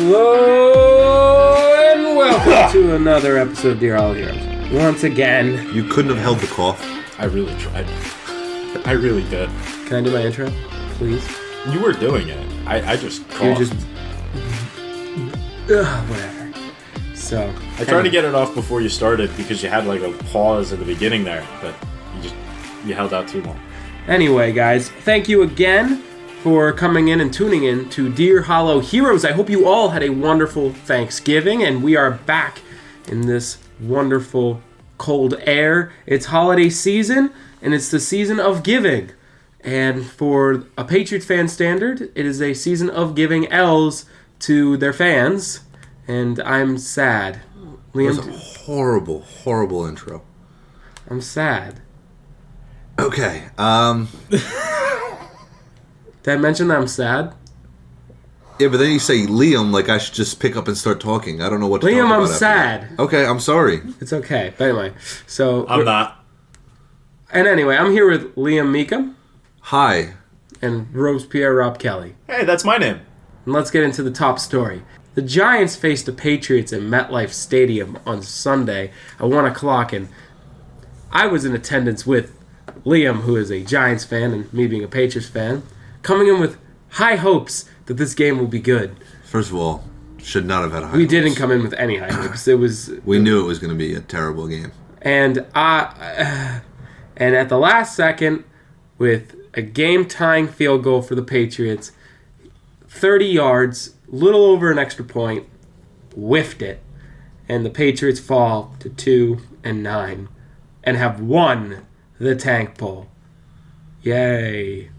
Hello and welcome to another episode of Dear All Heroes. Once again, You couldn't have held the cough. I really tried. I really did. can I do my intro, please? You were doing it. I just coughed. You're just whatever. So I tried to get it off before you started because you had like a pause in the beginning there, but you held out too long. Anyway, guys, thank you again for coming in and tuning in to Dear Hollow Heroes. I hope you all had a wonderful Thanksgiving, and we are back in this wonderful cold air. It's holiday season, and it's the season of giving. And for a Patriots fan standard, it is a season of giving L's to their fans, and I'm sad. It was Liam, a horrible, horrible intro. I'm sad. Okay, Did I mention that I'm sad? yeah, but then you say Liam like I should just pick up and start talking. I don't know what to talk Liam, about I'm after sad. that. Okay, I'm sorry. It's okay. But anyway, so... I'm not. And anyway, I'm here with Liam Mika Hi. and Robespierre Rob Kelly. Hey, that's my name. And let's get into the top story. The Giants faced the Patriots in MetLife Stadium on Sunday at 1 o'clock, and I was in attendance with Liam, who is a Giants fan, and me being a Patriots fan, coming in with high hopes that this game will be good. First of all, should not have had high We hopes. didn't come in with any high hopes. It was... We knew it was going to be a terrible game. And at the last second, with a game-tying field goal for the Patriots, 30 yards, little over an extra point, whiffed it, and the Patriots fall to 2-9 and have won the tank bowl. Yay.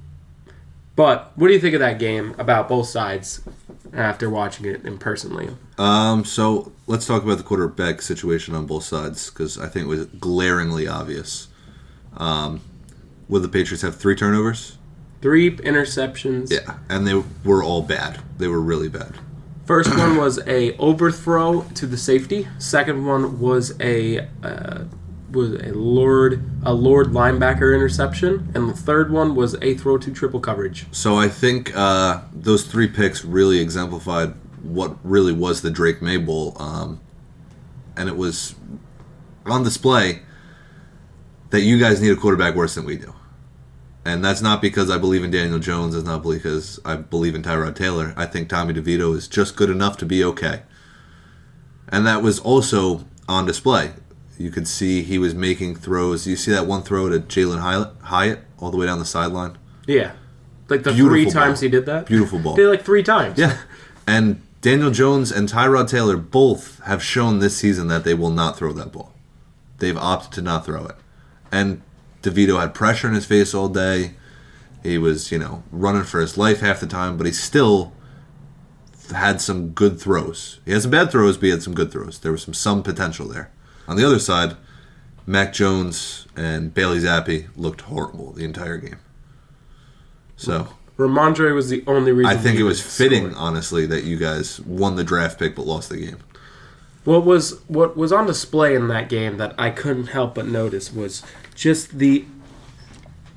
But what do you think of that game about both sides after watching it in person, Liam? So let's talk about the quarterback situation on both sides because I think it was glaringly obvious. Would the Patriots have 3 turnovers? 3 interceptions. Yeah, and they were all bad. They were really bad. First one was a overthrow to the safety. Second one was a lured linebacker interception, and the third one was a throw to triple coverage. So I think those 3 picks really exemplified what really was the Drake May Bowl, and it was on display that you guys need a quarterback worse than we do. And that's not because I believe in Daniel Jones. It's not because I believe in Tyrod Taylor. I think Tommy DeVito is just good enough to be okay. And that was also on display. You could see he was making throws. You see that one throw to Jalen Hyatt all the way down the sideline? Yeah. Like the Beautiful 3 times ball. he did that? Beautiful ball. Did it like 3 times. Yeah. And Daniel Jones and Tyrod Taylor both have shown this season that they will not throw that ball. They've opted to not throw it. And DeVito had pressure in his face all day. He was, running for his life half the time, but he still had some good throws. He had some bad throws, but he had some good throws. There was some potential there. On the other side, Mac Jones and Bailey Zappi looked horrible the entire game. So Ramondre was the only reason. I think it was fitting, scored. honestly, that you guys won the draft pick but lost the game. What was on display in that game that I couldn't help but notice was just the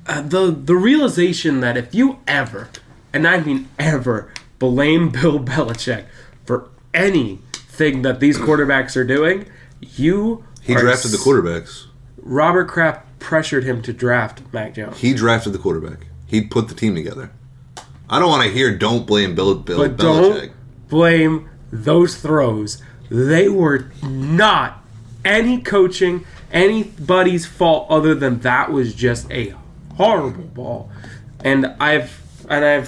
realization that if you ever, and I mean ever, blame Bill Belichick for anything that these quarterbacks are doing, He drafted the quarterbacks. Robert Kraft pressured him to draft Mac Jones. He drafted the quarterback. He put the team together. I don't want to hear don't blame Bill But Belichick. don't blame those throws. They were not any coaching, anybody's fault other than that was just a horrible ball. And I've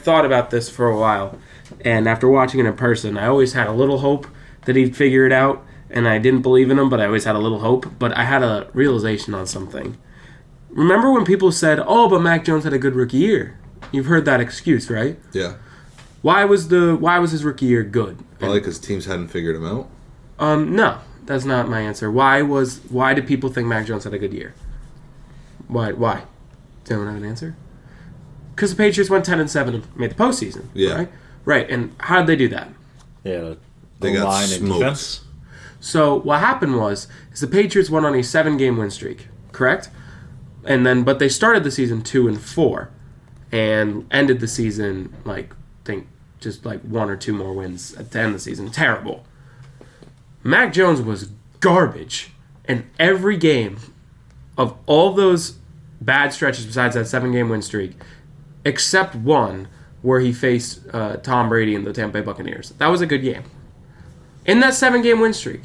thought about this for a while. And after watching it in person, I always had a little hope that he'd figure it out. And I didn't believe in him, but I always had a little hope. But I had a realization on something. Remember when people said, "Oh, but Mac Jones had a good rookie year"? You've heard that excuse, right? Yeah. Why was his rookie year good? Probably because teams hadn't figured him out. No, that's not my answer. Why did people think Mac Jones had a good year? Why? Does anyone have an answer? Because the Patriots went 10-7 and made the postseason. Yeah. Right. And how did they do that? Yeah, They got line and smoked. defense. So what happened is the Patriots went on a 7-game win streak, correct? But they started the season 2-4, and ended the season I think just like 1 or 2 more wins at the end of the season. Terrible. Mac Jones was garbage in every game of all those bad stretches besides that 7-game win streak, except one where he faced Tom Brady and the Tampa Bay Buccaneers. That was a good game. In that 7-game win streak,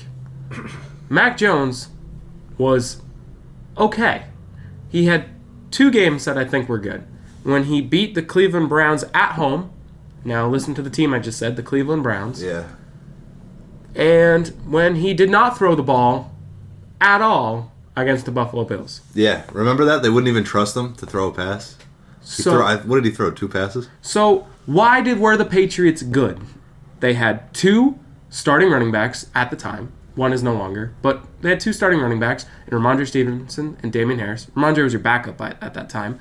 Mac Jones was okay. He had 2 games that I think were good. When he beat the Cleveland Browns at home, now listen to the team I just said, the Cleveland Browns. Yeah. And when he did not throw the ball at all against the Buffalo Bills. Yeah. Remember that? They wouldn't even trust him to throw a pass. What did he throw? 2 passes? So why were the Patriots good? They had 2 starting running backs at the time. One is no longer. But they had 2 starting running backs in Ramondre Stevenson and Damian Harris. Ramondre was your backup at that time.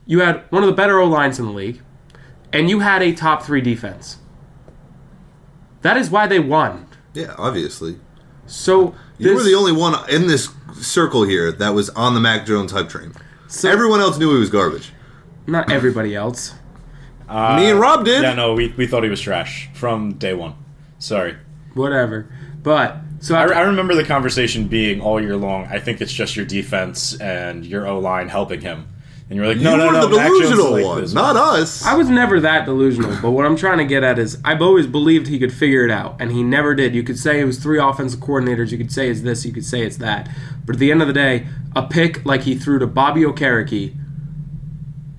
You had one of the better O-lines in the league. And you had a top 3 defense. That is why they won. Yeah, obviously. So you were the only one in this circle here that was on the Mac Jones hype train. So everyone else knew he was garbage. Not everybody else. Me and Rob did. Yeah, no, we thought he was trash from day one. Sorry. Whatever. But so I remember the conversation being all year long, I think it's just your defense and your O-line helping him. And you're like, no, the Mac Jones is delusional like one, this. not us. I was never that delusional, but what I'm trying to get at is I've always believed he could figure it out, and he never did. You could say it was 3 offensive coordinators, you could say it's this, you could say it's that. But at the end of the day, a pick like he threw to Bobby Okereke,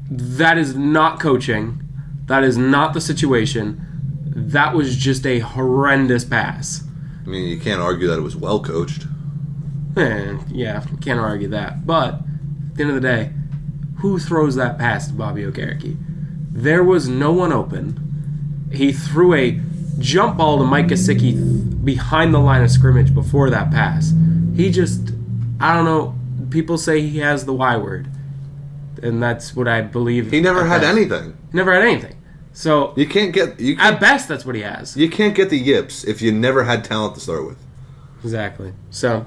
that is not coaching. That is not the situation. That was just a horrendous pass. I mean, you can't argue that it was well coached. Yeah, can't argue that. But at the end of the day, who throws that pass to Bobby Okereke? There was no one open. He threw a jump ball to Mike Gesicki behind the line of scrimmage before that pass. He just, I don't know, people say he has the Y word. And that's what I believe. He never had anything. Never had anything. So you can't at best, that's what he has. You can't get the yips if you never had talent to start with. Exactly. So,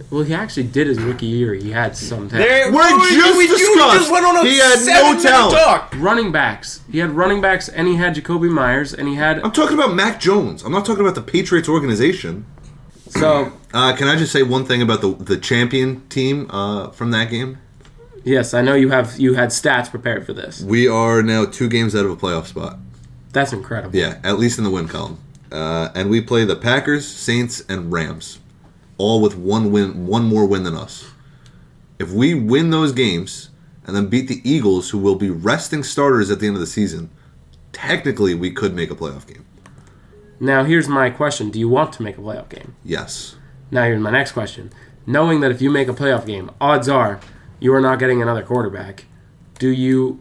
well, he actually did his rookie year. He had some talent. We just went on a he had no talent. Talk. Running backs. He had running backs, and he had Jacoby Myers, and he had. I'm talking about Mac Jones. I'm not talking about the Patriots organization. So, can I just say one thing about the champion team from that game? Yes, I know you had stats prepared for this. We are now 2 games out of a playoff spot. That's incredible. Yeah, at least in the win column. And we play the Packers, Saints, and Rams, all with one more win than us. If we win those games and then beat the Eagles, who will be resting starters at the end of the season, technically we could make a playoff game. Now, here's my question. Do you want to make a playoff game? Yes. Now, here's my next question. Knowing that if you make a playoff game, odds are you are not getting another quarterback. Are you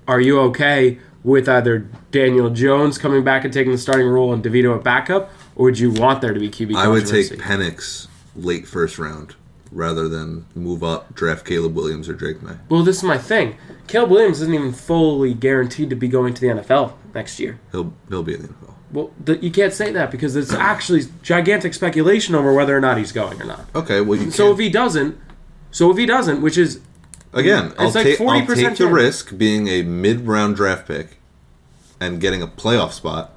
okay with either Daniel Jones coming back and taking the starting role and DeVito at backup, or would you want there to be QB controversy? I would take Penix late first round rather than move up, draft Caleb Williams or Drake May. Well, this is my thing. Caleb Williams isn't even fully guaranteed to be going to the NFL next year. He'll be in the NFL. Well, you can't say that because it's actually gigantic speculation over whether or not he's going or not. Okay, well, if he doesn't, which is again, I'll take the risk being a mid-round draft pick and getting a playoff spot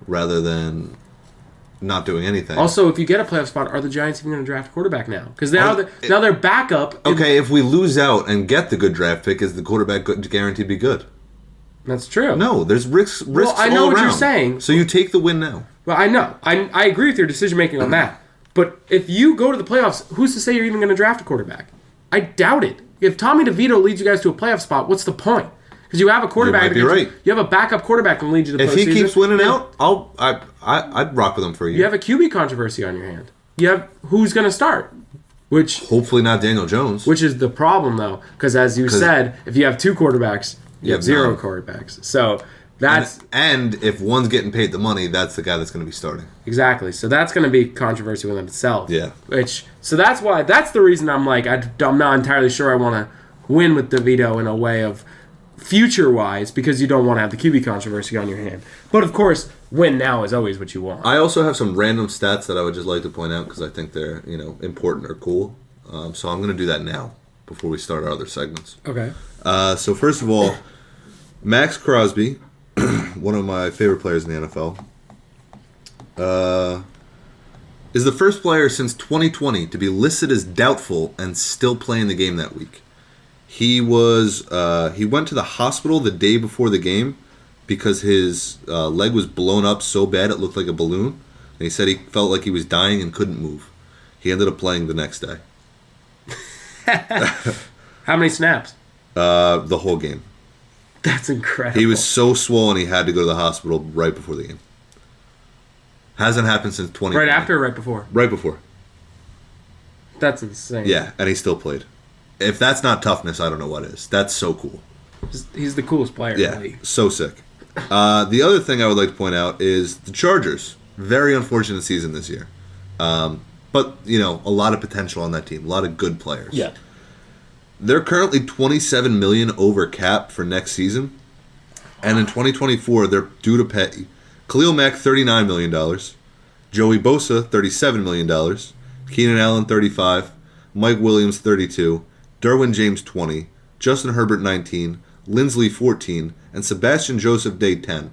rather than not doing anything. Also, if you get a playoff spot, are the Giants even going to draft a quarterback now? Because now they're backup. Okay, if we lose out and get the good draft pick, is the quarterback guaranteed to be good? That's true. No, there's risks well, I know all what around. You're saying. So you take the win now. Well, I know. I agree with your decision making on that. But if you go to the playoffs, who's to say you're even going to draft a quarterback? I doubt it. If Tommy DeVito leads you guys to a playoff spot, what's the point? Because you have a quarterback. You might be right. You have a backup quarterback that can lead you to the postseason. If he keeps winning out, I'd rock with him for a year. You have a QB controversy on your hand. You have who's going to start, which hopefully not Daniel Jones. Which is the problem though, because as you said, if you have 2 quarterbacks, you have 0 quarterbacks. So that's and if one's getting paid the money, that's the guy that's going to be starting. Exactly. So that's going to be controversy within itself. Yeah. So that's the reason I'm like I'm not entirely sure I want to win with DeVito in a way of future-wise because you don't want to have the QB controversy on your hand. But of course, win now is always what you want. I also have some random stats that I would just like to point out because I think they're important or cool. So I'm going to do that now before we start our other segments. Okay. So first of all, Max Crosby one of my favorite players in the NFL, is the first player since 2020 to be listed as doubtful and still playing the game that week. He went to the hospital the day before the game because his leg was blown up so bad it looked like a balloon. And he said he felt like he was dying and couldn't move. He ended up playing the next day. How many snaps? The whole game. That's incredible. He was so swollen he had to go to the hospital right before the game. Hasn't happened since 2020. Right after or right before? Right before. That's insane. Yeah, and he still played. If that's not toughness, I don't know what is. That's so cool. He's the coolest player. Yeah, Really. so sick. The other thing I would like to point out is the Chargers. Very unfortunate season this year. But, a lot of potential on that team. A lot of good players. Yeah. They're currently $27 million over cap for next season. And in 2024, they're due to pay Khalil Mack $39 million, Joey Bosa $37 million, Keenan Allen $35, Mike Williams $32, Derwin James $20, Justin Herbert $19, Lindsley $14, and Sebastian Joseph Day $10.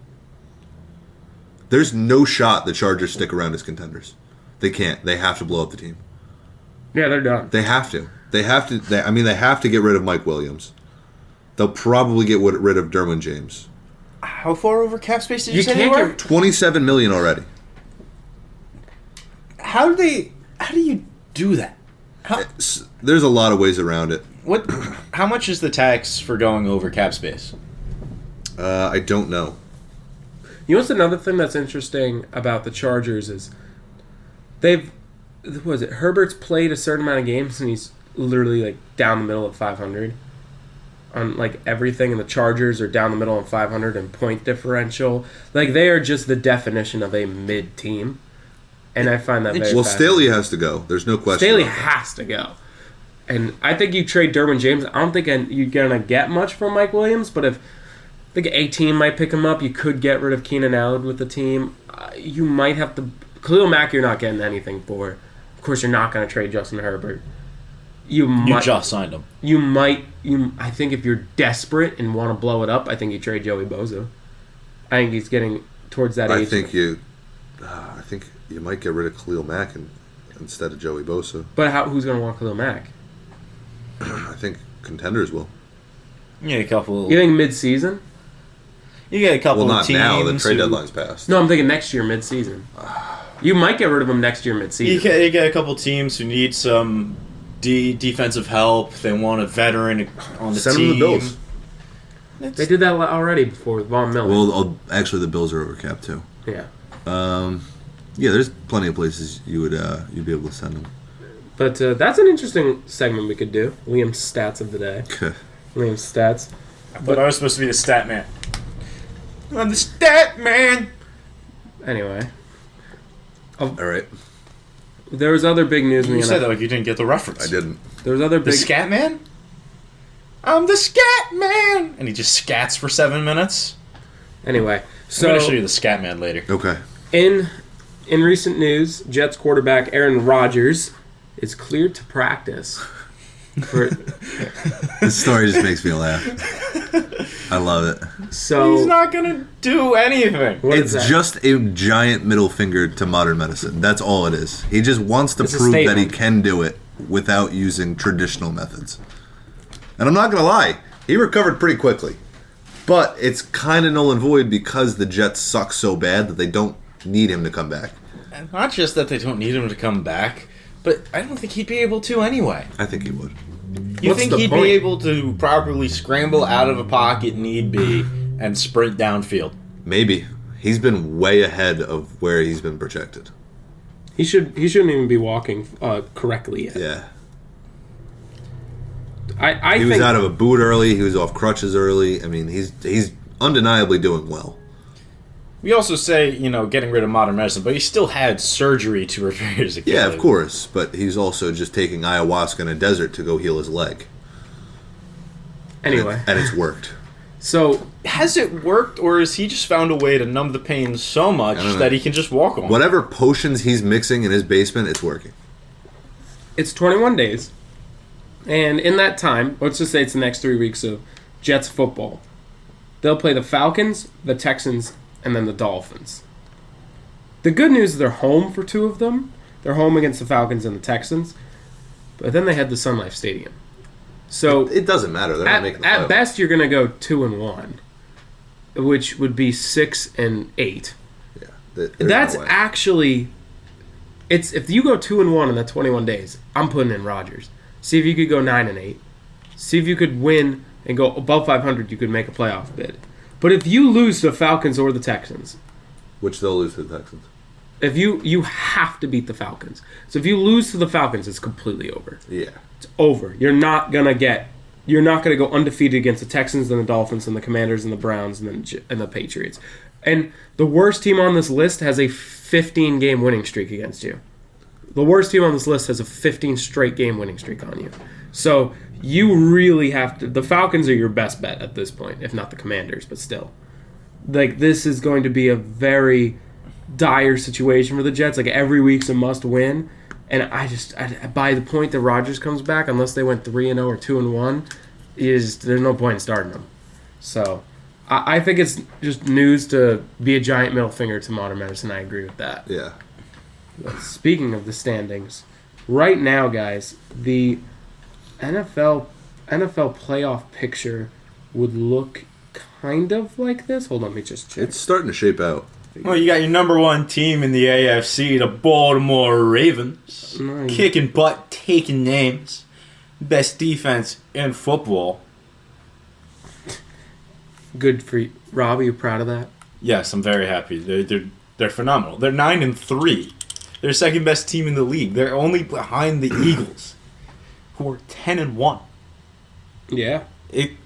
There's no shot the Chargers stick around as contenders. They can't. They have to blow up the team. Yeah, they're done. They have to. They have to get rid of Mike Williams. They'll probably get rid of Derwin James. How far over cap space did you say can't they were? $27 million already. How do you do that? There's a lot of ways around it. What? How much is the tax for going over cap space? I don't know. You know what's another thing that's interesting about the Chargers is Herbert's played a certain amount of games and he's literally like down the middle of 500 on like everything, and the Chargers are down the middle of 500 in point differential. Like they are just the definition of a mid team, and I find that very well. fascinating. Staley has to go. There's no question. Staley about that. has to go, and I think you trade Derwin James. I don't think you're gonna get much from Mike Williams, but if I think a team might pick him up, you could get rid of Keenan Allen with the team. You might have to. Khalil Mack, you're not getting anything for. Of course, you're not going to trade Justin Herbert. You just signed him. I think if you're desperate and want to blow it up, I think you trade Joey Bosa. I think he's getting towards that age. I think you might get rid of Khalil Mack instead of Joey Bosa. But who's going to want Khalil Mack? I think contenders will. You get a couple. You think mid-season? You get a couple Well, of not teams. now. The trade deadline's passed. No, I'm thinking next year mid-season. You might get rid of him next year mid-season. You get a couple teams who need some defensive help. They want a veteran on the Send team. them the Bills. They did that already before with Von Miller. Well, actually, the Bills are over cap too. Yeah. Yeah, there's plenty of places you'd be able to send them. But that's an interesting segment we could do. Liam's stats of the day. Liam's stats. But I was supposed to be the stat man. I'm the stat man. Anyway. All right. There was other big news in the You said NFL. that like you didn't get the reference. I didn't. There was other The big... scat man. I'm the scat man. And he just scats for 7 minutes. Anyway. I'm going to show So, you the scat man later. Okay. in recent news, Jets quarterback Aaron Rodgers is cleared to practice. This story just makes me laugh. I love it. So... He's not going to do anything. What It's is that? just a giant middle finger to modern medicine. That's all it is. He just wants to It's a prove that he statement. can do it without using traditional methods. And I'm not going to lie, he recovered pretty quickly. But it's kind of null and void because the Jets suck so bad that they don't need him to come back. And not just that they don't need him to come back, but I don't think he'd be able to anyway. I think he would. You What's think the he'd point? be able to properly scramble out of a pocket need be and sprint downfield? Maybe. He's been way ahead of where he's been projected. He shouldn't even be walking correctly yet. Yeah. I He think was out of a boot early. He was off crutches early. I mean, he's undeniably doing well. We also say, getting rid of modern medicine, but he still had surgery to repair his Achilles. Yeah, of course. But he's also just taking ayahuasca in a desert to go heal his leg. anyway. And it's worked. So Has it worked, or has he just found a way to numb the pain so much I don't know. that he can just walk on? Whatever potions he's mixing in his basement, it's working. it's 21 days, and in that time, let's just say it's the next 3 weeks of Jets football. They'll play the Falcons, the Texans, and then the Dolphins. The good news is they're home for 2 of them. They're home against the Falcons and the Texans. But then they head to Sun Life Stadium. So It doesn't matter. They're not making the at playoffs. best, you're going to go 2-1, which would be 6-8. Yeah, there's That's no way. actually, it's if you go 2-1 in that 21 days, I'm putting in Rodgers. See if you could go 9-8. See if you could win and go above 500. You could make a playoff bid. But if you lose to the Falcons or the Texans, Which they'll lose to the Texans. if you have to beat the Falcons. So if you lose to the Falcons, it's completely over. Yeah. It's over. You're not gonna go undefeated against the Texans and the Dolphins and the Commanders and the Browns and the Patriots. And the worst team on this list has a 15-game winning streak against you. The worst team on this list has a 15 straight game winning streak on you. So you really have to. The Falcons are your best bet at this point, if not the Commanders, but still. Like, this is going to be a very dire situation for the Jets. Like, every week's a must win. And by the point that Rodgers comes back, unless they went 3-0 or 2-1, there's no point in starting them. So I think it's just news to be a giant middle finger to modern medicine. I agree with that. Yeah. Speaking of the standings, right now, guys, the NFL playoff picture would look kind of like this. Hold on, let me just check. It's starting to shape out. Well, you got your number 1 team in the AFC, the Baltimore Ravens. Nice. Kicking butt, taking names. Best defense in football. Good for you. Rob, are you proud of that? Yes, I'm very happy. They're phenomenal. They're 9-3. They're second best team in the league. They're only behind the Eagles, who are 10-1. Yeah.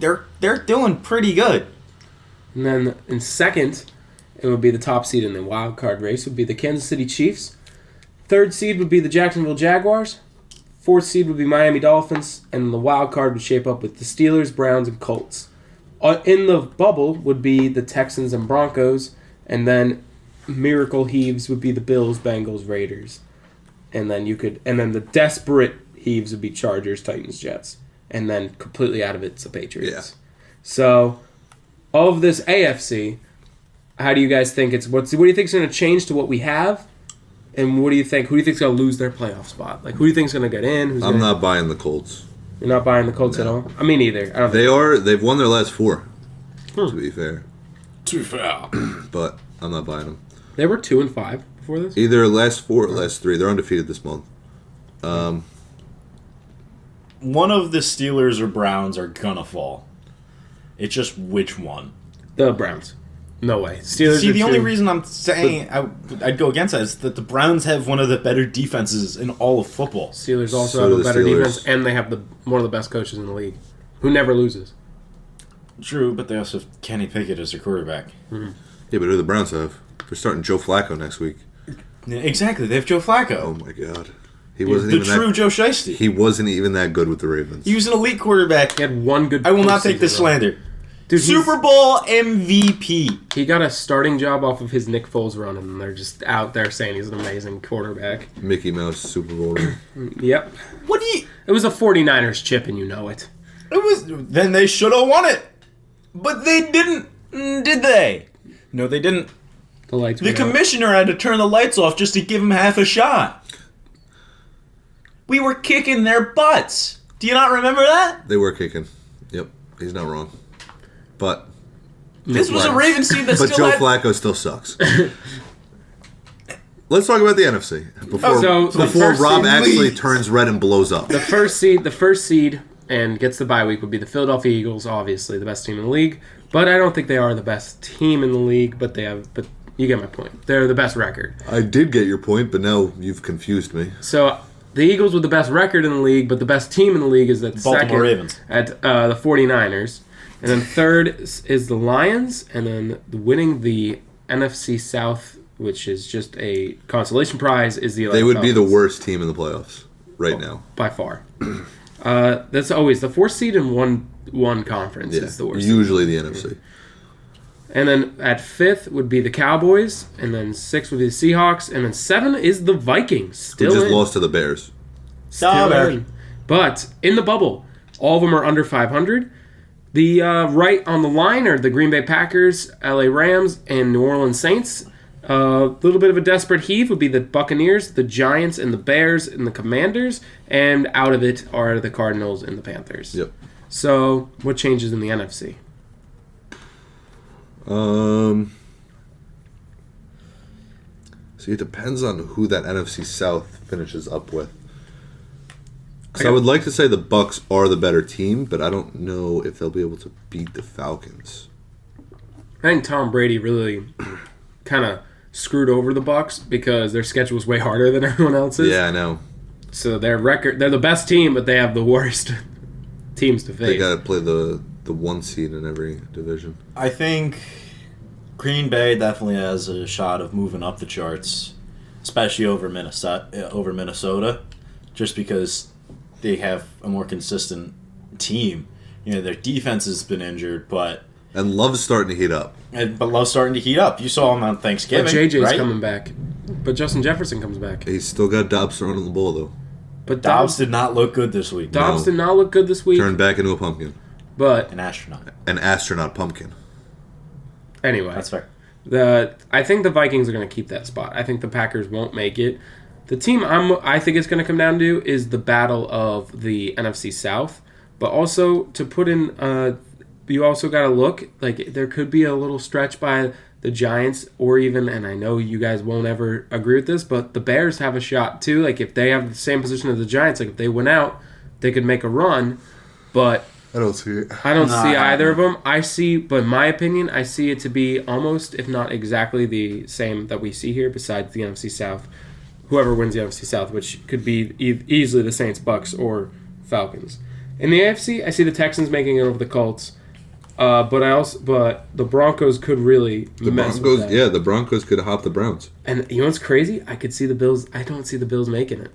They're doing pretty good. And then in second, it would be the top seed in the wild card race would be the Kansas City Chiefs. Third seed would be the Jacksonville Jaguars. Fourth seed would be Miami Dolphins. And the wild card would shape up with the Steelers, Browns, and Colts. In the bubble would be the Texans and Broncos. And then Miracle Heaves would be the Bills, Bengals, Raiders. And then the desperate heaves would be Chargers, Titans, Jets. And then completely out of it's the Patriots. Yeah. So, of this AFC, how do you guys think what do you think is going to change to what we have? And what do you think? Who do you think is going to lose their playoff spot? Like, who do you think is going to get in? I'm not buying the Colts. You're not buying the Colts at all? I mean, neither. I don't think They've won their last 4, to be fair. Too far. But I'm not buying them. they were 2-5 before this. Either last 4 or last 3. They're undefeated this month. One of the Steelers or Browns are gonna fall. It's just which one. The Browns. No way. Steelers. See, are the only 2. reason I'm saying I'd go against that is that the Browns have one of the better defenses in all of football. Steelers also So have do a the better Steelers. defense, and they have one of the best coaches in the league, who never loses. True, but they also have Kenny Pickett as their quarterback. Yeah, but who do the Browns have? They're starting Joe Flacco next week. Yeah, exactly, they have Joe Flacco. Oh my god. He wasn't The even true that Joe Shiesty. He wasn't even that good with the Ravens. He was an elite quarterback. He had one good. I will not take postseason this run. slander. Dude, Super Bowl MVP. He got a starting job off of his Nick Foles run, and they're just out there saying he's an amazing quarterback. Mickey Mouse Super Bowl ring. Yep. What do you... It was a 49ers chip, and you know it. It was... Then they should have won it. But they didn't. Did they? No, they didn't. The lights The went out. commissioner had to turn the lights off just to give him half a shot. We were kicking their butts. Do you not remember that? They were kicking. Yep, he's not wrong. But This was a Ravens team that but still Joe had... Flacco still sucks. Let's talk about the NFC before So, the first Rob seed- actually Please. turns red and blows up. The first seed, and gets the bye week would be the Philadelphia Eagles, obviously the best team in the league. But I don't think they are the best team in the league. But you get my point. They're the best record. I did get your point, but now you've confused me. So the Eagles with the best record in the league, but the best team in the league is at Baltimore second Ravens. at the 49ers. And then third is the Lions, and then winning the NFC South, which is just a consolation prize, is the They would be the Falcons, worst team in the playoffs right now. by far. That's always the 4th seed in one conference Yeah, is the worst. usually the NFC. And then at 5th would be the Cowboys, and then 6th would be the Seahawks, and then 7 is the Vikings. Who Still just in. lost to the Bears. Still Dollar. in. But in the bubble, all of them are under 500. The right on the line are the Green Bay Packers, LA Rams, and New Orleans Saints. A little bit of a desperate heave would be the Buccaneers, the Giants, and the Bears, and the Commanders. And out of it are the Cardinals and the Panthers. Yep. So, what changes in the NFC? See, it depends on who that NFC South finishes up with. So I would like to say the Bucks are the better team, but I don't know if they'll be able to beat the Falcons. I think Tom Brady really kind of screwed over the Bucks because their schedule was way harder than everyone else's. Yeah, I know. So they're the best team, but they have the worst teams to face. They got to play the 1 seed in every division. I think Green Bay definitely has a shot of moving up the charts, especially over Minnesota, just because they have a more consistent team. You know, their defense has been injured, And Love's starting to heat up. but Love's starting to heat up. You saw him on Thanksgiving, But JJ's right? coming back. But Justin Jefferson comes back. He's still got Dobbs throwing on the ball, though. But Dobbs did not look good this week. Dobbs No. did not look good this week. Turned back into a pumpkin. But An astronaut. An astronaut pumpkin. anyway, That's fair. I think the Vikings are going to keep that spot. I think the Packers won't make it. The team I think it's going to come down to is the battle of the NFC South. But also to put in, you also got to look like there could be a little stretch by the Giants, or even, and I know you guys won't ever agree with this, but the Bears have a shot too. Like if they have the same position as the Giants, like if they win out, they could make a run. But I don't see it. I don't Nah. see either of them. But in my opinion, I see it to be almost, if not exactly, the same that we see here. Besides the NFC South, whoever wins the NFC South, which could be easily the Saints, Bucks, or Falcons. In the AFC, I see the Texans making it over the Colts. But the Broncos could really mess with that. Yeah, the Broncos could hop the Browns. And you know what's crazy? I could see the Bills. I don't see the Bills making it.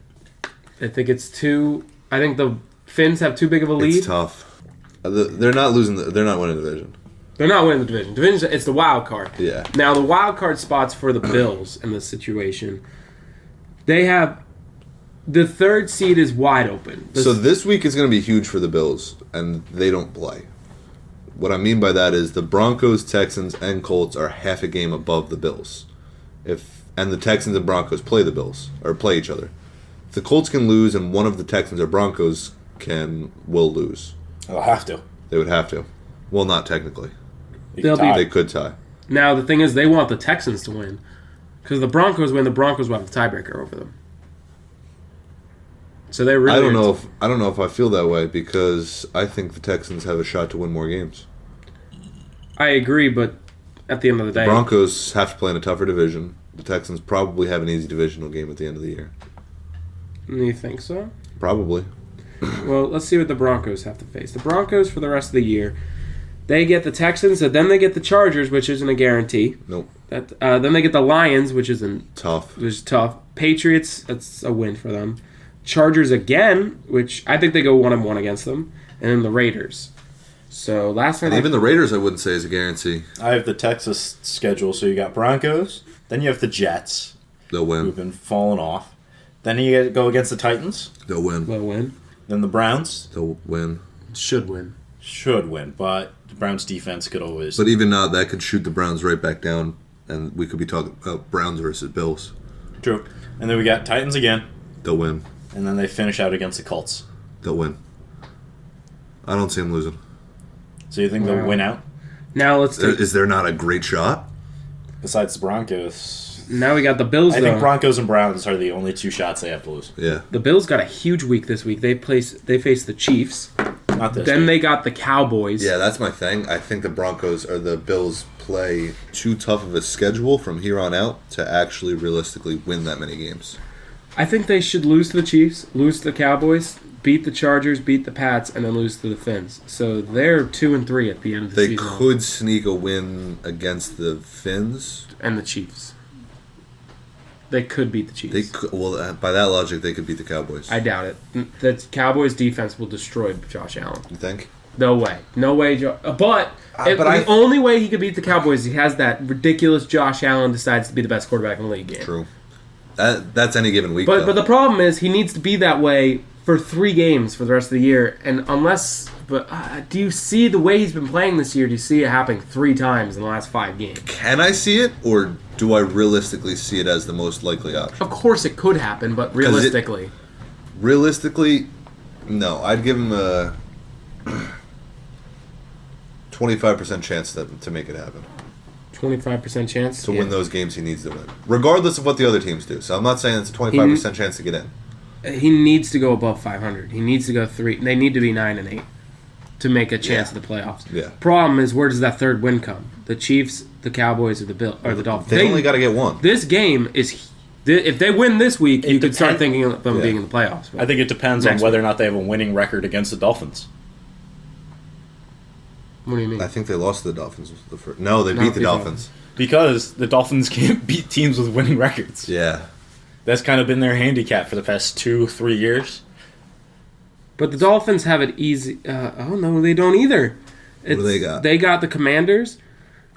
I think it's too. I think the Finns have too big of a lead. It's tough. They're not losing. They're not winning the division. They're not winning the division. It's the wild card. Yeah. Now the wild card spots for the Bills in this situation. They have the 3rd seed is wide open. So this week is going to be huge for the Bills, and they don't play. What I mean by that is the Broncos, Texans, and Colts are half a game above the Bills. And the Texans and Broncos play the Bills, or play each other. If the Colts can lose and one of the Texans or Broncos will lose. They'll have to. They would have to. Well, not technically. They'll tie. be- They could tie. Now the thing is, they want the Texans to win because the Broncos win. The Broncos will have the tiebreaker over them. So they really. I don't know if I feel that way because I think the Texans have a shot to win more games. I agree, but at the end of the day, Broncos have to play in a tougher division. The Texans probably have an easy divisional game at the end of the year. You think so? Probably. Well, let's see what the Broncos have to face. The Broncos for the rest of the year, they get the Texans, and then they get the Chargers, which isn't a guarantee. Nope. Then they get the Lions, which is Tough. Patriots, that's a win for them. Chargers again, which I think they go 1-1 against them, and then the Raiders. So last night, And even the Raiders, I wouldn't say is a guarantee. I have the Texas schedule, so you got Broncos, then you have the Jets, They'll who've win. been falling off. Then you go against the Titans, They'll win. will win, then the Browns They'll win. should win. should win, but the Browns defense could always. But even now, that could shoot the Browns right back down, and we could be talking about Browns versus Bills. True. And then we got Titans again, They'll win. and then they finish out against the Colts. They'll win. I don't see them losing. So you think they'll win out? Now let's take. Is there not a great shot? Besides the Broncos. Now we got the Bills. I though. think Broncos and Browns are the only two shots they have to lose. Yeah. The Bills got a huge week this week. They face the Chiefs. Not this Then week. they got the Cowboys. Yeah, that's my thing. I think the Broncos or the Bills play too tough of a schedule from here on out to actually realistically win that many games. I think they should lose to the Chiefs, lose to the Cowboys, beat the Chargers, beat the Pats, and then lose to the Finns. So they're 2-3 at the end of the They season. could sneak a win against the Finns. And the Chiefs. They could beat the Chiefs. They could, well, by that logic, they could beat the Cowboys. I doubt it. The Cowboys defense will destroy Josh Allen. You think? No way. No way. But, but the only way he could beat the Cowboys, he has that ridiculous Josh Allen decides to be the best quarterback in the league game. True. That's any given week. But the problem is he needs to be that way for 3 games for the rest of the year, and unless But do you see the way he's been playing this year? Do you see it happening 3 times in the last 5 games? Can I see it, or do I realistically see it as the most likely option? Of course it could happen, but realistically. Realistically, no. I'd give him a 25% chance to make it happen. 25% chance? To win those games he needs to win. Regardless of what the other teams do. So I'm not saying it's a 25% chance to get in. He needs to go above 500. He needs to go 3. They need to be 9-8 to make a chance at the playoffs. Yeah. Problem is, where does that third win come? The Chiefs, the Cowboys, or the Dolphins? They only got to get one. This game is... If they win this week, you could start thinking of them being in the playoffs. I think it depends on whether or not they have a winning record against the Dolphins. What do you mean? I think they lost to the Dolphins. No, they beat the Dolphins. Because the Dolphins can't beat teams with winning records. Yeah. That's kind of been their handicap for the past 2-3 years. But the Dolphins have it easy. Oh, no, they don't either. What do they got? They got the Commanders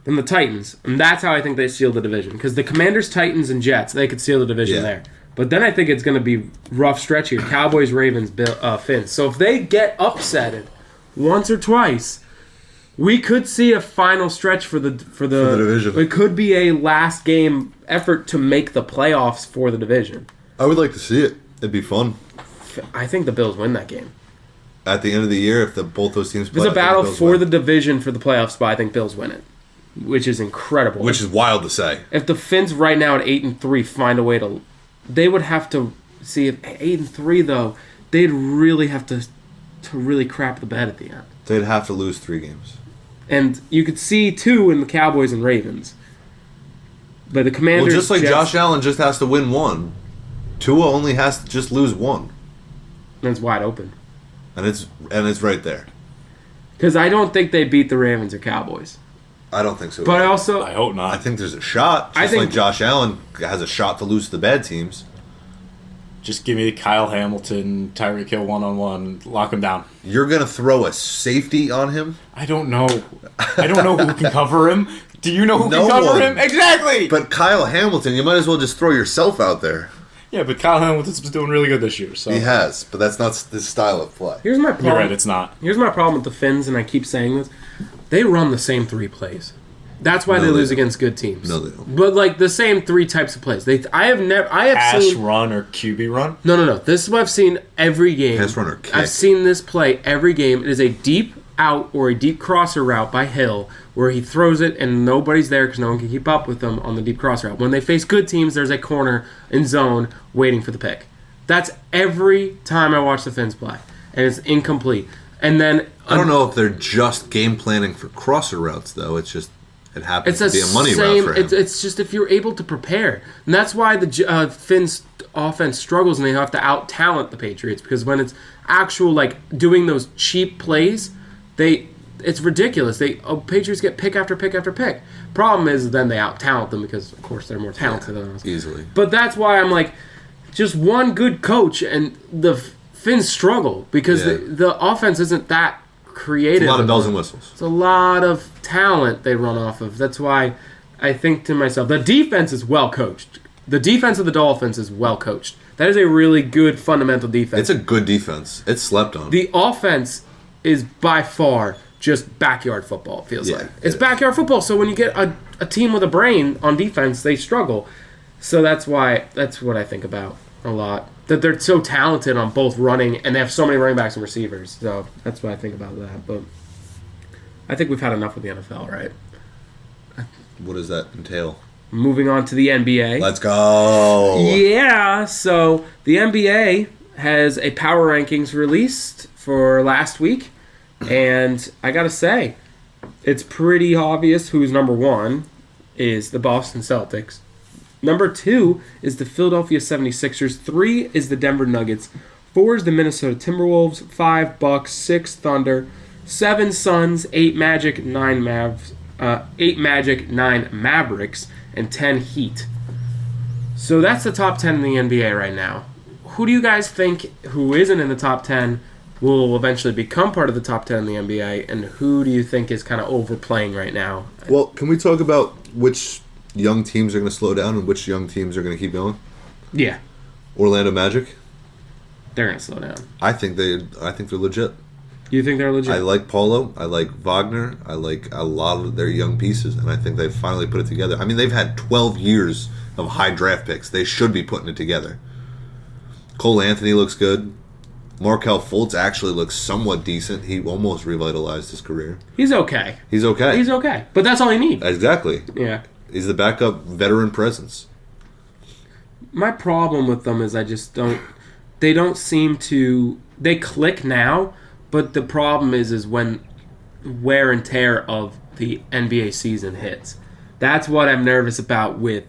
and the Titans. And that's how I think they seal the division. Because the Commanders, Titans, and Jets, they could seal the division there. But then I think it's going to be rough stretch here. Cowboys, Ravens, Finns. So if they get upsetted once or twice, we could see a final stretch for the division. It could be a last game effort to make the playoffs for the division. I would like to see it. It'd be fun. I think the Bills win that game. At the end of the year, if both those teams play, It's a battle for the division for the playoff spot. I think Bills win it, which is incredible. Which is wild to say. If the Finns right now at 8-3 find a way to, they would have to see if 8-3 though. They'd really have to really crap the bed at the end. They'd have to lose 3 games. And you could see 2 in the Cowboys and Ravens. But the Commanders... Well, just like Jets, Josh Allen just has to win 1, Tua only has to just lose 1. And it's wide open. And it's right there. Because I don't think they beat the Ravens or Cowboys. I don't think so. But also... I hope not. I think there's a shot. Just like Josh Allen has a shot to lose to the bad teams. Just give me Kyle Hamilton, Tyreek Hill one-on-one, lock him down. You're going to throw a safety on him? I don't know. I don't know who can cover him. Do you know who can cover him? Exactly! But Kyle Hamilton, you might as well just throw yourself out there. Yeah, but Kyle Hamilton's been doing really good this year. So he has, but that's not his style of play. Here's my problem. You're right, it's not. Here's my problem with the Finns, and I keep saying this. They run the same 3 plays. That's why they lose against good teams. No, they don't. But like the same 3 types of plays. I have seen run or QB run? No. This is what I've seen every game. Pass run or kick. I've seen this play every game. It is a deep out or a deep crosser route by Hill where he throws it and nobody's there because no one can keep up with him on the deep cross route. When they face good teams, there's a corner in zone waiting for the pick. That's every time I watch the Finns play. And it's incomplete. And then I don't know if they're just game planning for crosser routes, though. It's just it happens to be a money route for him. It's just if you're able to prepare. And that's why the Finns offense struggles and they have to out-talent the Patriots because when it's actual, like, doing those cheap plays, it's ridiculous. Patriots get pick after pick after pick. Problem is then they out-talent them because, of course, they're more talented than us. Easily. But that's why I'm like, just one good coach and the Finns struggle because the offense isn't that creative. It's a lot of bells and whistles. It's a lot of talent they run off of. That's why I think to myself, the defense is well coached. The defense of the Dolphins is well coached. That is a really good fundamental defense. It's a good defense. It's slept on. The offense is by far just backyard football, it feels like. It's backyard football, so when you get a team with a brain on defense, they struggle. So that's what I think about a lot. That they're so talented on both running, and they have so many running backs and receivers. So that's what I think about that. But I think we've had enough with the NFL, right? What does that entail? Moving on to the NBA. Let's go. Yeah, so the NBA has a power rankings released for last week, and I gotta say, it's pretty obvious who's number 1 is the Boston Celtics. Number 2 is the Philadelphia 76ers. 3 is the Denver Nuggets. 4 is the Minnesota Timberwolves. 5 Bucks. 6 Thunder. 7 Suns. 8 Magic. 9 Mavs. 8 Magic. 9 Mavericks. And 10 Heat. So that's the top 10 in the NBA right now. Who do you guys think who isn't in the top 10 will eventually become part of the top 10 in the NBA? And who do you think is kind of overplaying right now? Well, can we talk about which young teams are going to slow down and which young teams are going to keep going? Yeah. Orlando Magic? They're going to slow down. I think they're legit. You think they're legit? I like Paulo. I like Wagner. I like a lot of their young pieces, and I think they've finally put it together. I mean, they've had 12 years of high draft picks. They should be putting it together. Cole Anthony looks good. Markelle Fultz actually looks somewhat decent. He almost revitalized his career. He's okay. He's okay. He's okay. But that's all you need. Exactly. Yeah. He's the backup veteran presence. My problem with them is I just don't... They don't seem to... They click now, but the problem is when wear and tear of the NBA season hits. That's what I'm nervous about with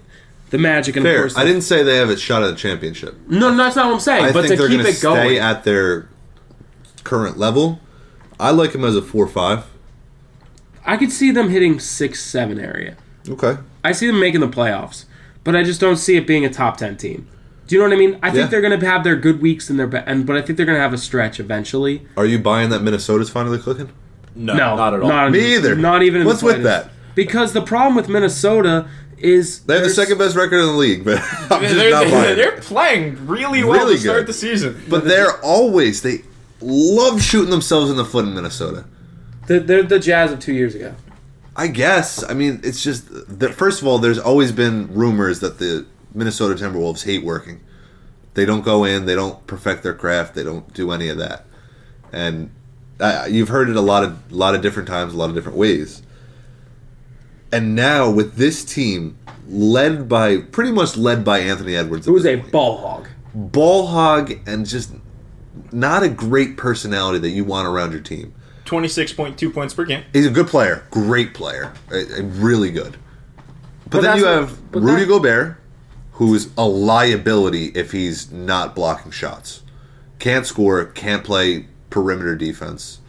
the Magic and Fair. of course... I didn't say they have a shot at a championship. No, that's not what I'm saying. I but think to they're keep going to it going... stay at their current level. I like him as a 4-5. I could see them hitting 6-7 area. Okay. I see them making the playoffs, but I just don't see it being a top 10 team. Do you know what I mean? I think they're going to have their good weeks in their but I think they're going to have a stretch eventually. Are you buying that Minnesota's finally clicking? No, not at all. Me either. Not even. What's with that? Because the problem with Minnesota is They have the second best record in the league, but I'm just not buying it. They're playing really well Really to start good. the season. But they love shooting themselves in the foot in Minnesota. They're the Jazz of 2 years ago. I guess. I mean, it's just that. First of all, there's always been rumors that the Minnesota Timberwolves hate working. They don't go in. They don't perfect their craft. They don't do any of that. And you've heard it a lot of different times, a lot of different ways. And now with this team, pretty much led by Anthony Edwards, Who was a ball hog, and just not a great personality that you want around your team. 26.2 points per game. He's a good player, great player, really good. But then that's you what- have but Rudy that- Gobert, who's a liability if he's not blocking shots. Can't score, can't play perimeter defense,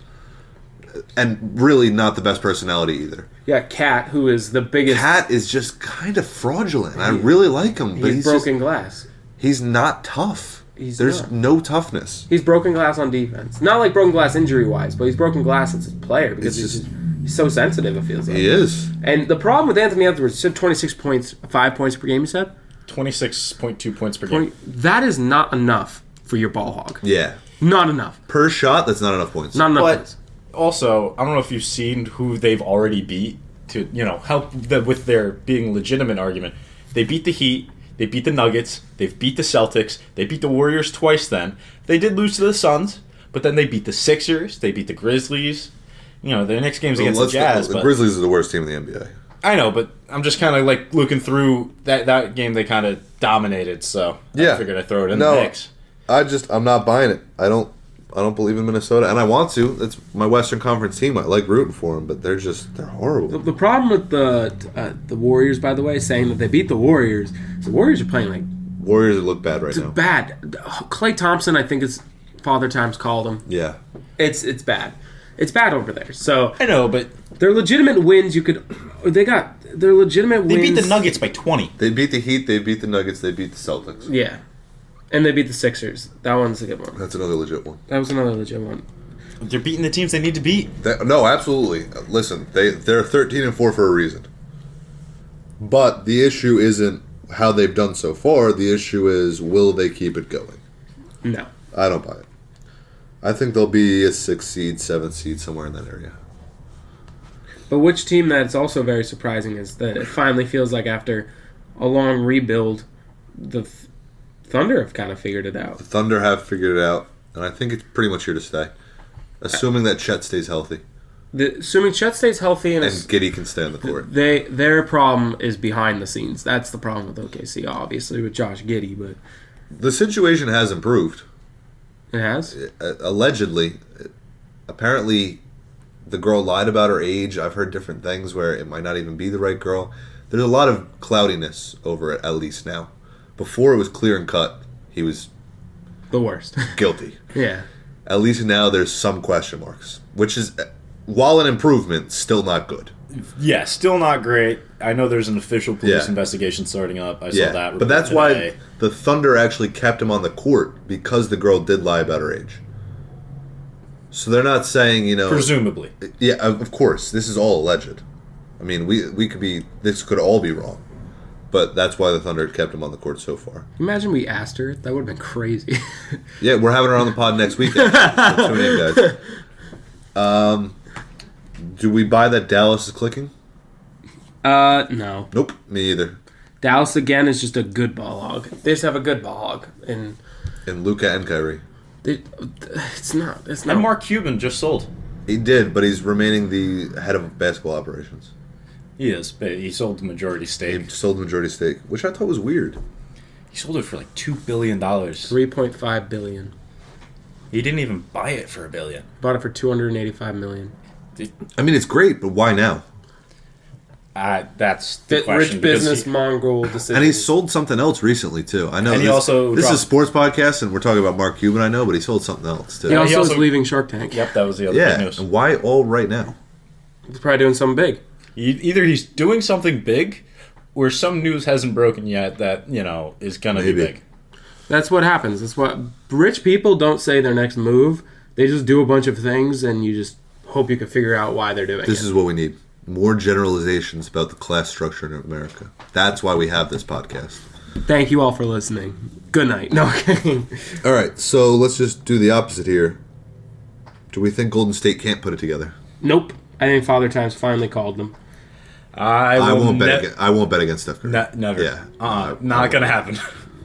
and really not the best personality either. Yeah, Cat, who is the biggest. Cat is just kind of fraudulent. I really like him, but He's broken glass. He's not tough. There's not. no toughness. He's broken glass on defense. Not like broken glass injury wise, but he's broken glass as a player because he's so sensitive. It feels like He is. And the problem with Anthony Edwards, you said 26 points, 5 points per game. You said 26.2 points per game. that is not enough for your ball hog. Yeah. Not enough. Per shot, that's not enough points. Not enough. But points. also, I don't know if you've seen who they've already beat to, help with their being legitimate argument. They beat the Heat. They beat the Nuggets. They've beat the Celtics. They beat the Warriors twice then. They did lose to the Suns, but then they beat the Sixers. They beat the Grizzlies. Their next game's against the Jazz. The but Grizzlies are the worst team in the NBA. I know, but I'm just kind of like looking through that game. They kind of dominated, so I figured I'd throw it in the mix. I'm not buying it. I don't believe in Minnesota, and I want to. That's my Western Conference team. I like rooting for them, but they're horrible. The problem with the Warriors, by the way, saying that they beat the Warriors, is the Warriors are playing like Warriors look bad right now. bad. Klay Thompson, I think, is Father Time's called him. Yeah, It's bad. It's bad over there. So I know, but they're legitimate wins. They're legitimate wins. They beat the Nuggets by 20. they beat the Heat. They beat the Nuggets. They beat the Celtics. Yeah, and they beat the Sixers. That one's a good one. That's another legit one. That was another legit one. They're beating the teams they need to beat. No, absolutely. Listen, they're 13-4 for a reason. But the issue isn't how they've done so far. The issue is, will they keep it going? No. I don't buy it. I think they'll be a 6th seed, 7th seed, somewhere in that area. But which team that's also very surprising is that it finally feels like after a long rebuild, the Thunder have kind of figured it out. The Thunder have figured it out, and I think it's pretty much here to stay. Assuming that Chet stays healthy. Assuming Chet stays healthy and Giddey can stay on the court. their problem is behind the scenes. That's the problem with OKC, obviously, with Josh Giddey, but The situation has improved. it has. Allegedly. Apparently, the girl lied about her age. I've heard different things where it might not even be the right girl. There's a lot of cloudiness over it, at least now. Before it was clear and cut, he was The worst. guilty. Yeah. At least now there's some question marks, which is, while an improvement, still not good. yeah, still not great. I know there's an official police Yeah. investigation starting up. I saw that. But that's report why today. the Thunder actually kept him on the court, because the girl did lie about her age. So they're not saying, Presumably. Yeah, of course. This is all alleged. I mean, this could all be wrong. But that's why the Thunder kept him on the court so far. Imagine we asked her. That would have been crazy. Yeah, we're having her on the pod next weekend. So tune in, guys. Do we buy that Dallas is clicking? No. Nope, me either. Dallas again is just a good ball hog. They just have a good ball hog, and Luka and Kyrie. it's not. And Mark Cuban just sold. He did, but he's remaining the head of basketball operations. He is, but he sold the majority He stake. sold the majority stake, which I thought was weird. He sold it for like $2 billion. $3.5 billion. He didn't even buy it for $1 billion. Bought it for $285 million. I mean, it's great, but why now? That's the question. Rich business mongrel decision. And he sold something else recently too. I know. And he also this is a dropped- sports podcast, and we're talking about Mark Cuban. I know, but he sold something else too. He also also- is leaving Shark Tank. Yep, that was the other Yeah, big news. and why all right now? He's probably doing something big. Either he's doing something big, or some news hasn't broken yet that is gonna be Maybe. big. That's what happens. That's what rich people don't say their next move. They just do a bunch of things, and you just hope you can figure out why they're doing This it. is what we need. More generalizations about the class structure in America. That's why we have this podcast. Thank you all for listening. Good night. No kidding. All right, so let's just do the opposite here. Do we think Golden State can't put it together? Nope. I think Father Time's finally called them. I won't bet against Steph Curry. Never. Yeah. Not gonna happen.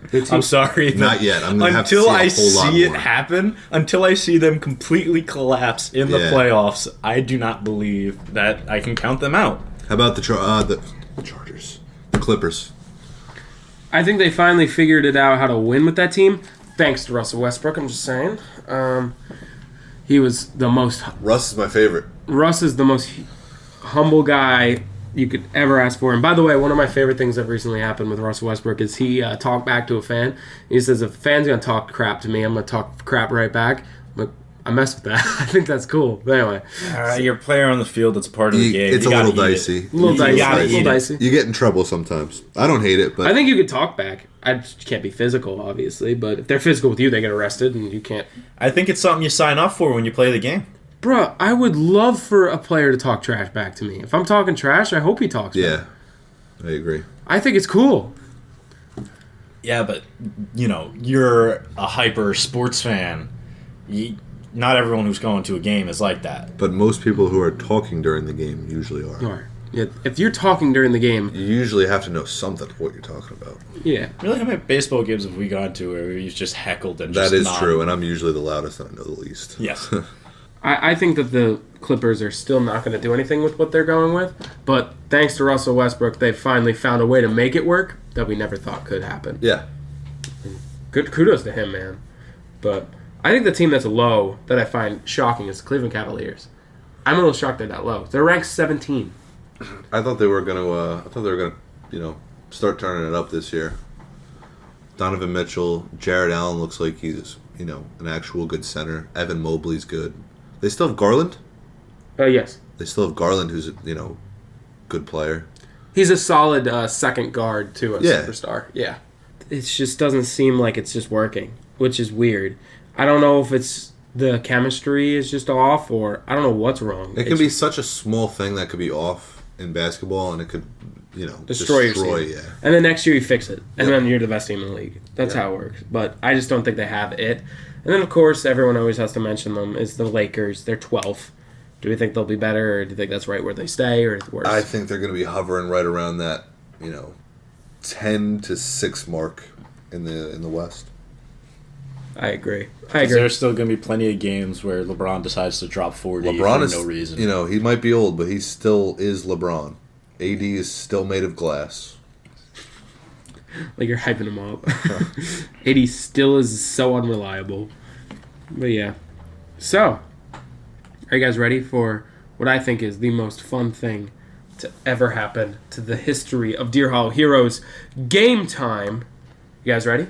Their team- I'm sorry. Not yet. I'm gonna have to until see a I whole lot see it more. happen, until I see them completely collapse in the Yeah. playoffs, I do not believe that I can count them out. How about the Chargers? The Clippers. I think they finally figured it out how to win with that team, thanks to Russell Westbrook. I'm just saying. He was the most. Russ is my favorite. Russ is the most humble guy you could ever ask for. And by the way, one of my favorite things that recently happened with Russell Westbrook is he talked back to a fan. He says, if a fan's going to talk crap to me, I'm going to talk crap right back. But I mess with that. I think that's cool. But anyway. You're a player on the field that's a part of the game. It's You a gotta little eat it. dicey. A little You dicey. gotta A little eat it. dicey. You get in trouble sometimes. I don't hate it, but I think you could talk back. I just can't be physical, obviously. But if they're physical with you, they get arrested, and you can't. I think it's something you sign up for when you play the game. Bruh, I would love for a player to talk trash back to me. If I'm talking trash, I hope he talks back. yeah, I agree. I think it's cool. Yeah, but you're a hyper sports fan. Not everyone who's going to a game is like that. But most people who are talking during the game usually are. All right. Yeah, if you're talking during the game, You usually have to know something of what you're talking about. yeah. Really, how many baseball games have we gone to where he's just heckled and That just is not- true, and I'm usually the loudest and I know the least. Yes. I think that the Clippers are still not going to do anything with what they're going with. But thanks to Russell Westbrook, they've finally found a way to make it work that we never thought could happen. Yeah. Good kudos to him, man. But I think the team that's low that I find shocking is the Cleveland Cavaliers. I'm a little shocked they're that low. They're ranked 17. I thought they were gonna start turning it up this year. Donovan Mitchell, Jared Allen looks like he's, an actual good center. Evan Mobley's good. They still have Garland? Yes. They still have Garland, who's a, good player. He's a solid second guard to a Yeah. superstar. Yeah. It just doesn't seem like it's just working, which is weird. I don't know if it's the chemistry is just off or I don't know what's wrong. It can be such a small thing that could be off in basketball, and it could, destroy your team. yeah. And then next year you fix it, and Yep. then you're the best team in the league. That's Yeah. how it works. But I just don't think they have it. And then, of course, everyone always has to mention them is the Lakers. They're 12th. Do we think they'll be better, or do you think that's right where they stay, or it's worse? I think they're going to be hovering right around that, 10 to 6 mark in the West. I agree. There's still going to be plenty of games where LeBron decides to drop 40 LeBron for is no reason. he might be old, but he still is LeBron. AD is still made of glass. Like you're hyping him up. 80 still is so unreliable. But yeah. So, are you guys ready for what I think is the most fun thing to ever happen to the history of Deer Hollow Heroes? Game time. You guys ready?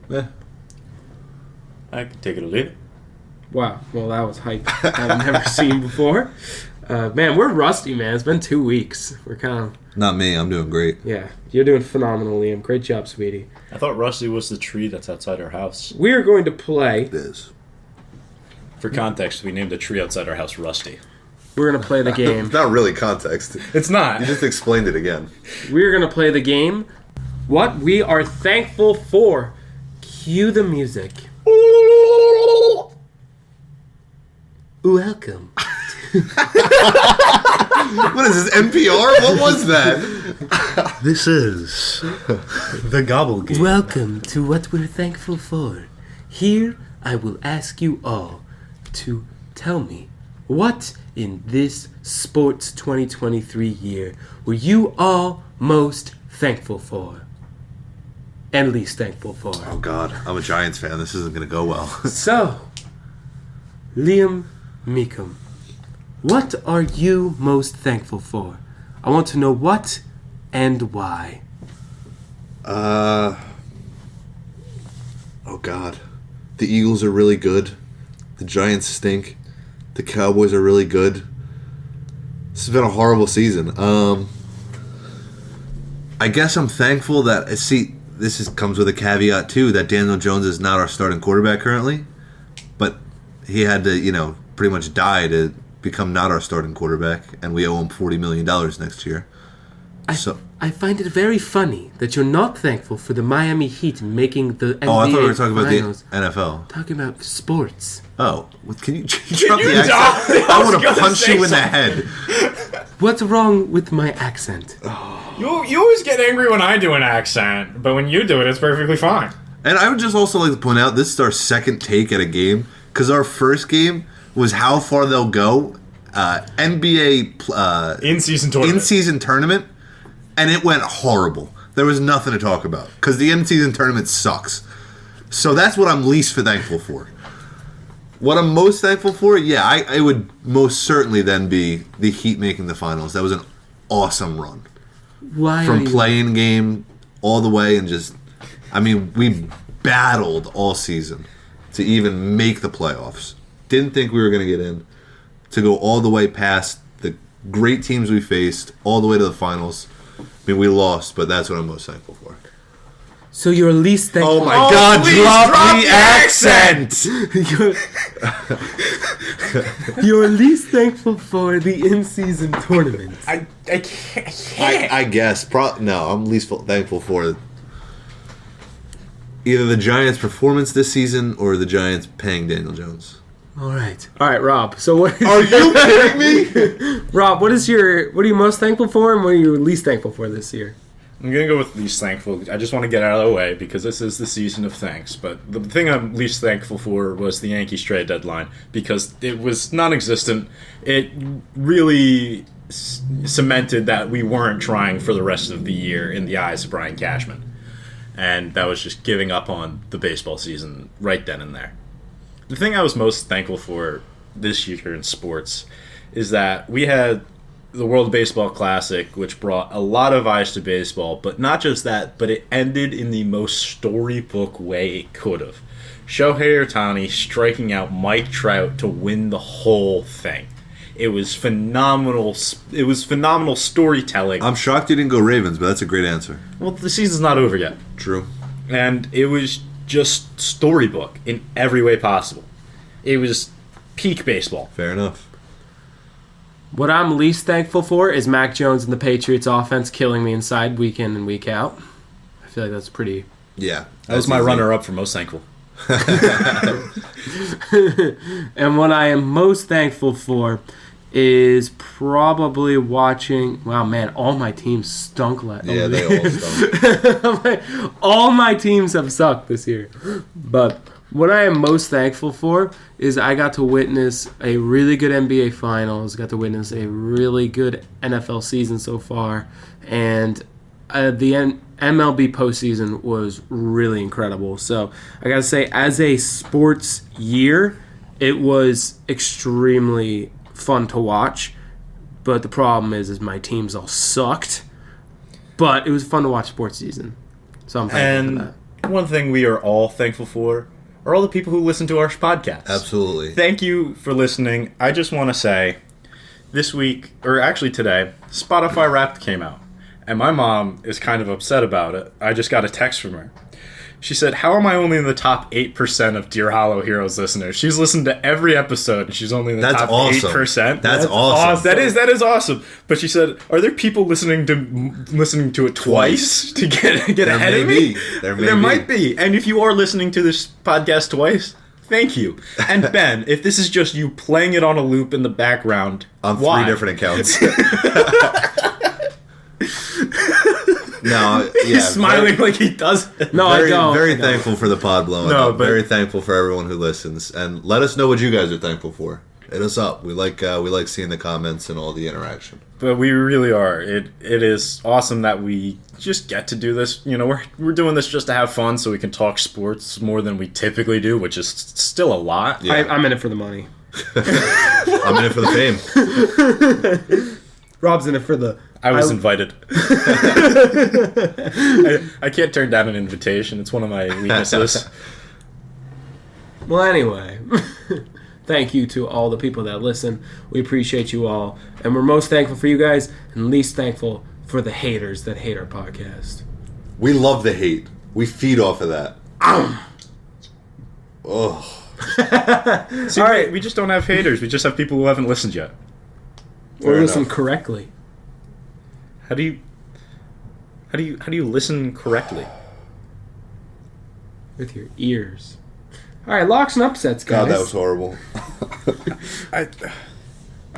Yeah. I can take it or leave it. Wow. Well, that was hype I've never seen before. Man, we're rusty, man. It's been 2 weeks. We're kind of... Not me. I'm doing great. Yeah. You're doing phenomenal, Liam. Great job, sweetie. I thought Rusty was the tree that's outside our house. We are going to play... It is. For context, we named the tree outside our house Rusty. We're going to play the game. Not really context. It's not. You just explained it again. We're going to play the game. What we are thankful for. Cue the music. welcome. What is this, NPR? What was that? This is the Gobble Game. Welcome to what we're thankful for. Here, I will ask you all to tell me what in this sports 2023 year were you all most thankful for and least thankful for. Oh, God. I'm a Giants fan. This isn't going to go well. So, Liam Meekum, what are you most thankful for? I want to know what and why. Oh, God. The Eagles are really good. The Giants stink. The Cowboys are really good. This has been a horrible season. I guess I'm thankful that, comes with a caveat, too, that Daniel Jones is not our starting quarterback currently. But he had to, pretty much die to become not our starting quarterback, and we owe him $40 million next year. I find it very funny that you're not thankful for the Miami Heat making the NBA Oh, I thought we were talking finals. about the NFL. Talking about sports. Oh, can you drop the accent? I want to punch you in the head. What's wrong with my accent? You always get angry when I do an accent, but when you do it, it's perfectly fine. And I would just also like to point out, this is our second take at a game, because our first game was how far they'll go, NBA in-season tournament, and it went horrible. There was nothing to talk about, because the in-season tournament sucks. So that's what I'm least thankful for. What I'm most thankful for, I would most certainly then be the Heat making the finals. That was an awesome run. Why From playing game all the way, and we battled all season to even make the playoffs. Didn't think we were going to get in. To go all the way past the great teams we faced, all the way to the finals. We lost, but that's what I'm most thankful for. So you're least thankful. Oh my God! Drop the accent. You're least thankful for the in-season tournament. I can't. I guess. No, I'm least thankful for either the Giants' performance this season or the Giants paying Daniel Jones. All right, Rob. So what? Are you kidding me? Rob, what are you most thankful for, and what are you least thankful for this year? I'm going to go with least thankful. I just want to get out of the way because this is the season of thanks. But the thing I'm least thankful for was the Yankees trade deadline because it was non-existent. It really cemented that we weren't trying for the rest of the year in the eyes of Brian Cashman. And that was just giving up on the baseball season right then and there. The thing I was most thankful for this year in sports is that we had the World Baseball Classic, which brought a lot of eyes to baseball, but not just that, but it ended in the most storybook way it could have. Shohei Ohtani striking out Mike Trout to win the whole thing. It was phenomenal. It was phenomenal storytelling. I'm shocked you didn't go Ravens, but that's a great answer. Well, the season's not over yet. True. And it was just storybook in every way possible. It was peak baseball. Fair enough. What I'm least thankful for is Mac Jones and the Patriots offense killing me inside week in and week out. I feel like that's pretty... Yeah. That was my runner-up for most thankful. And what I am most thankful for is probably watching... Wow, man, all my teams stunk last year. Yeah, they all stunk. All my teams have sucked this year. But what I am most thankful for is I got to witness a really good NBA Finals, got to witness a really good NFL season so far, and the MLB postseason was really incredible. So I got to say, as a sports year, it was extremely fun to watch. But the problem is my teams all sucked. But it was fun to watch sports season. So I'm thankful for that. And one thing we are all thankful for are all the people who listen to our podcast. Absolutely. Thank you for listening. I just want to say, this week, or actually today, Spotify Wrapped came out. And my mom is kind of upset about it. I just got a text from her. She said, how am I only in the top 8% of Dear Hollow Heroes listeners? She's listened to every episode, and she's only in the top 8%. That's awesome. That is awesome. But she said, are there people listening to it twice to get ahead of me? There Might be. And if you are listening to this podcast twice, Thank you. And Ben, if this is just you playing it on a loop in the background, On why? 3 different accounts. No, yeah. He's smiling like he doesn't. No, Very, I don't. very I don't. thankful for the pod blowing No, up. but- Very thankful for everyone who listens. And let us know what you guys are thankful for. Hit us up. We like seeing the comments and all the interaction. But we really are. It is awesome that we just get to do this. You know, we're doing this just to have fun, so we can talk sports more than we typically do, which is still a lot. Yeah. I'm in it for the money. I'm in it for the fame. Rob's in it for the. I was invited. I can't turn down an invitation. It's one of my weaknesses. Well, anyway, thank you to all the people that listen. We appreciate you all, and we're most thankful for you guys, and least thankful for the haters that hate our podcast. We love the hate. We feed off of that. Oh. See, All right. we just don't have haters. We just have people who haven't listened yet. Or Fair listen enough. correctly. How do you listen correctly? With your ears. All right, locks and upsets, guys. God, that was horrible. All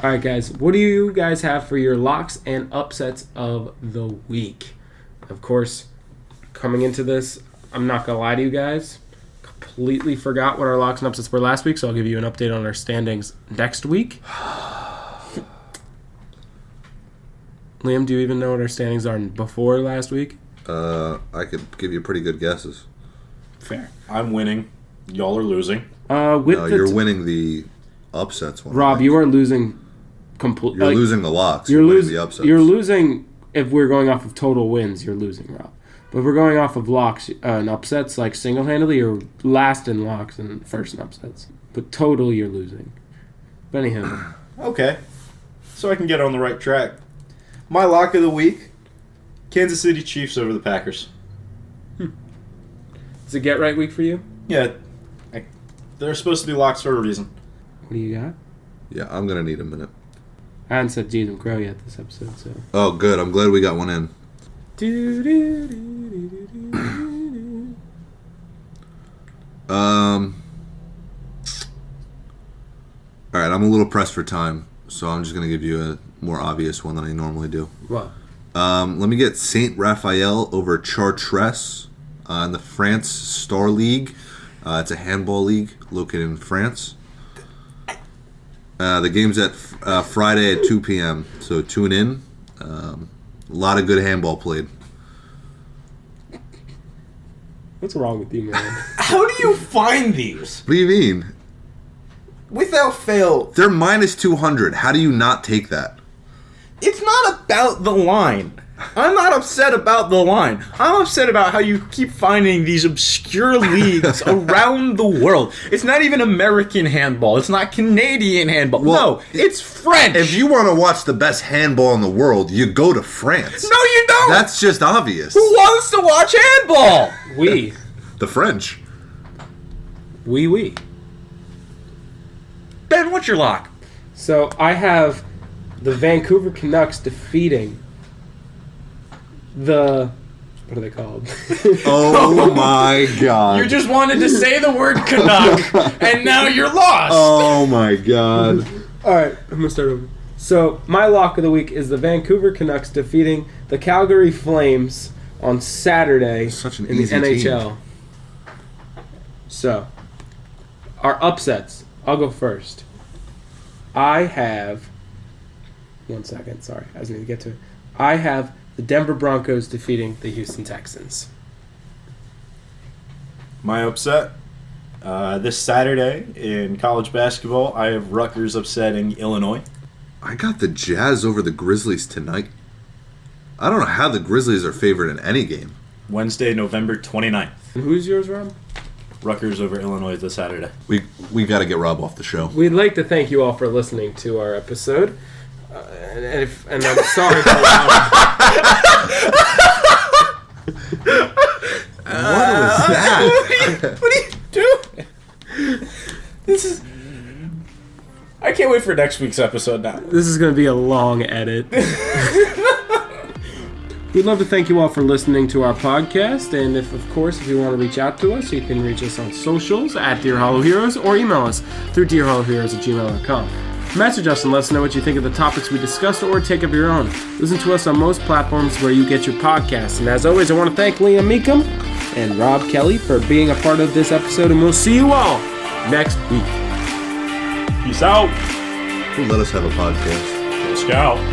right, guys. What do you guys have for your locks and upsets of the week? Of course, coming into this, I'm not going to lie to you guys. Completely forgot what our locks and upsets were last week, so I'll give you an update on our standings next week. Liam, do you even know what our standings are before last week? I could give you pretty good guesses. Fair. I'm winning. Y'all are losing. With No, the you're winning the upsets one. Rob, you are losing completely. You're losing the locks. You're winning losing. the upsets. You're losing. If we're going off of total wins, you're losing, Rob. But if we're going off of locks and upsets, like single-handedly, you're last in locks and first in upsets. But total, you're losing. But anyhow, Okay. So I can get on the right track. My lock of the week, Kansas City Chiefs over the Packers. it's a get-right week for you. Yeah, they're supposed to be locks for a reason. What do you got? Yeah, I'm going to need a minute. I haven't said Jeez and Crow yet this episode, so. Oh, good. I'm glad we got one in. All right, I'm a little pressed for time, so I'm just going to give you a more obvious one than I normally do. What? Let me get Saint Raphael over Chartres in the France Star League. It's a handball league located in France. The game's at Friday at 2 p.m., so tune in. A lot of good handball played. What's wrong with you, man? How do you find these? What do you mean? Without fail, They're minus 200. How do you not take that? It's not about the line. I'm not upset about the line. I'm upset about how you keep finding these obscure leagues around the world. It's not even American handball. It's not Canadian handball. Well, no, it's French. If you want to watch the best handball in the world, you go to France. No, you don't. That's just obvious. Who wants to watch handball? We. The French. We. Ben, what's your lock? So I have the Vancouver Canucks defeating the... What are they called? Oh my god. You just wanted to say the word Canuck, and now you're lost. Oh my god. All right, I'm gonna start over. So my lock of the week is the Vancouver Canucks defeating the Calgary Flames on Saturday Such an in the easy NHL. team. So our upsets. I'll go first. I have. 1 second. Sorry, I just need to get to it. I have the Denver Broncos defeating the Houston Texans. my upset. This Saturday in college basketball, I have Rutgers upsetting Illinois. I got the Jazz over the Grizzlies tonight. I don't know how the Grizzlies are favored in any game. Wednesday, November 29th. And who's yours, Rob? Rutgers over Illinois this Saturday. We got to get Rob off the show. We'd like to thank you all for listening to our episode. And I'm sorry for that. What was that? What are you doing? This is. I can't wait for next week's episode now. This is going to be a long edit. We'd love to thank you all for listening to our podcast, and if you want to reach out to us, you can reach us on socials at Dear Hollow Heroes or email us through dearhollowheroes@gmail.com. Message us and let us know what you think of the topics we discussed or take up your own. Listen to us on most platforms where you get your podcasts. And as always, I want to thank Liam Meekum and Rob Kelly for being a part of this episode, and we'll see you all next week. Peace out. Let us have a podcast. Scout.